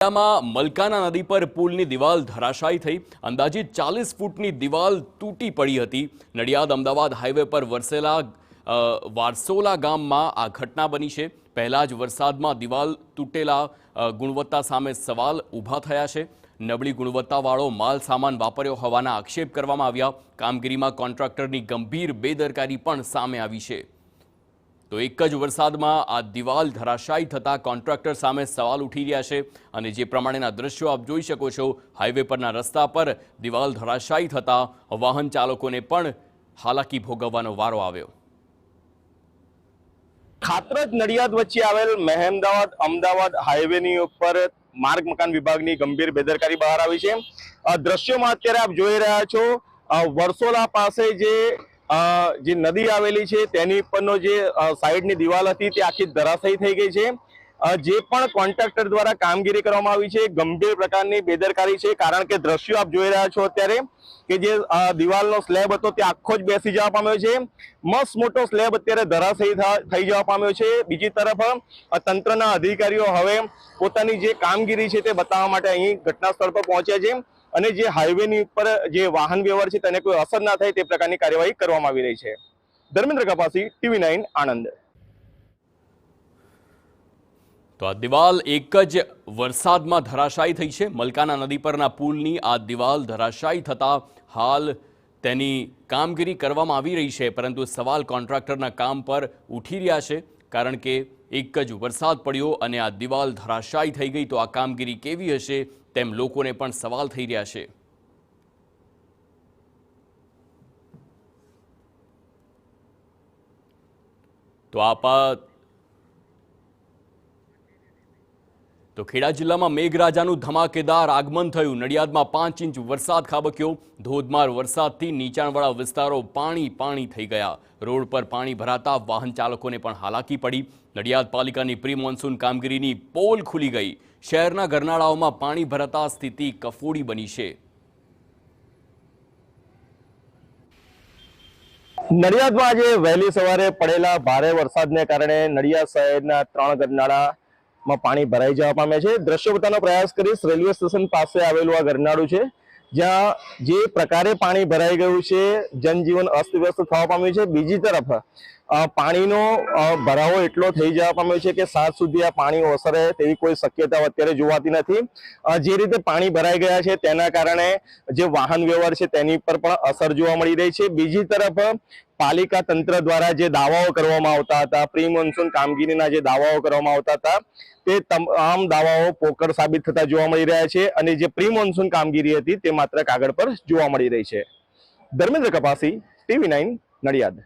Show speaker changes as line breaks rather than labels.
મલકાના નદી પર પુલની દિવાલ ધરાશાયી થઈ અંદાજિત 40 ફૂટની દિવાલ તૂટી પડી હતી। નડિયાદ અમદાવાદ હાઈવે પર વરસેલા વારસોલા ગામમાં આ ઘટના બની છે। પહેલા જ વરસાદમાં દિવાલ તૂટેલા ગુણવત્તા સામે સવાલ ઊભા થયા છે। નબળી ગુણવત્તાવાળો માલ સામાન વાપર્યો હોવાના આક્ષેપ કરવામાં આવ્યા। કામગીરીમાં કોન્ટ્રાક્ટરની ગંભીર બેદરકારી પણ સામે આવી છે। તો એક જ વરસાદમાં આ દિવાલ ધરાશાયી થતા કોન્ટ્રાક્ટર સામે સવાલ ઉઠી રહ્યા છે અને જે પ્રમાણેના દ્રશ્યો આપ જોઈ શકો છો, હાઈવે પરના રસ્તા પર દિવાલ ધરાશાયી થતા વાહન ચાલકોને પણ હાલાકી ભોગવવાનો વારો આવ્યો।
ખાતરજ નડિયાદ વચ્ચે આવેલ મહેમદાવાદ અમદાવાદ હાઈવેની ઉપર માર્ગ મકાન વિભાગની ગંભીર બેદરકારી બહાર આવી છે। દ્રશ્યોમાં અત્યારે આપ જોઈ રહ્યા છો, વરસોલા પાસે જે નદી આવેલી છે તેની પરનો જે સાઈડની દિવાલ હતી તે આખી ધરાશાયી થઈ ગઈ છે। જે પણ કોન્ટ્રાક્ટર દ્વારા કામગીરી કરવામાં આવી છે ગંભીર પ્રકારની બેદરકારી છે, કારણ કે દ્રશ્યો આપ જોઈ રહ્યા છો અત્યારે કે જે દિવાલનો સ્લેબ હતો તે આખો જ બેસી જવા પામ્યો છે। મસ્ત મોટો સ્લેબ અત્યારે ધરાશાયી થઈ જવા પામ્યો છે। બીજી તરફ તંત્રના અધિકારીઓ હવે પોતાની જે કામગીરી છે તે બતાવવા માટે અહીં ઘટના સ્થળ પર પહોંચ્યા છે અને જે હાઈવેની ઉપર જે વાહન વ્યવહાર છે તેને કોઈ અસર ના થાય તે પ્રકારની કાર્યવાહી કરવામાં આવી રહી છે। ધર્મેન્દ્ર કપાસી, TV9 આણંદ।
તો આ દિવાલ એક જ વરસાદમાં ધરાશાયી થઈ છે। મલકાના નદી પરના પુલની આ દિવાલ ધરાશાયી થતા હાલ તેની કામગીરી કરવામાં આવી રહી છે, પરંતુ સવાલ કોન્ટ્રાક્ટરના કામ પર ઉઠી રહ્યા છે, કારણ કે એક જ વરસાદ પડ્યો અને આ દિવાલ ધરાશાયી થઈ ગઈ તો આ કામગીરી કેવી હશે તેમ લોકોને પણ સવાલ થઈ રહ્યા છે। તો ખેડા જિલ્લામાં મેઘરાજાનું ધમાકેદાર આગમન થયું। નડિયાદમાં 5 ઇંચ વરસાદ ખાબક્યો। ધોધમાર વરસાદથી નીચાણવાળા વિસ્તારો પાણી થઈ ગયા। રોડ પર પાણી ભરાતા વાહન ચાલકોને પણ હાલાકી પડી। નડિયાદ પાલિકાની પ્રી મોન્સૂન કામગીરીની પોલ ખુલી ગઈ। શહેરના ગરનાળાઓમાં પાણી ભરાતા સ્થિતિ કફોડી બની છે।
નડિયાદમાં આજે વહેલી સવારે પડેલા ભારે વરસાદને કારણે નડિયાદ શહેરના 3 ગરનાળામાં પાણી ભરાઈ જવા પામ્યા છે। દ્રશ્યો બતાવવાનો પ્રયાસ કરીશ। રેલવે સ્ટેશન પાસે આવેલું આ ગરનાળું છે, જ્યાં જે પ્રકારે પાણી ભરાઈ ગયું છે જનજીવન અસ્તવ્યસ્ત થવા પામ્યું છે। બીજી તરફ પાણીનો ભરાવો એટલો થઈ જવા પામ્યો છે કે સાંજ સુધી આ પાણી ઓસરે તેવી કોઈ શક્યતા અત્યારે જોવાતી નથી। જે રીતે પાણી ભરાઈ ગયા છે તેના કારણે જે વાહન વ્યવહાર છે તેની પર પણ અસર જોવા મળી રહી છે। બીજી તરફ પાલિકા તંત્ર દ્વારા જે દાવાઓ કરવામાં આવતા હતા, પ્રી મોન્સૂન કામગીરીના જે દાવાઓ કરવામાં આવતા હતા તે તમામ દાવાઓ પોકળ સાબિત થતા જોવા મળી રહ્યા છે અને જે પ્રી મોન્સૂન કામગીરી હતી તે માત્ર કાગળ પર જોવા મળી રહી છે। ધર્મેન્દ્ર કપાસી, TV9 નડિયાદ।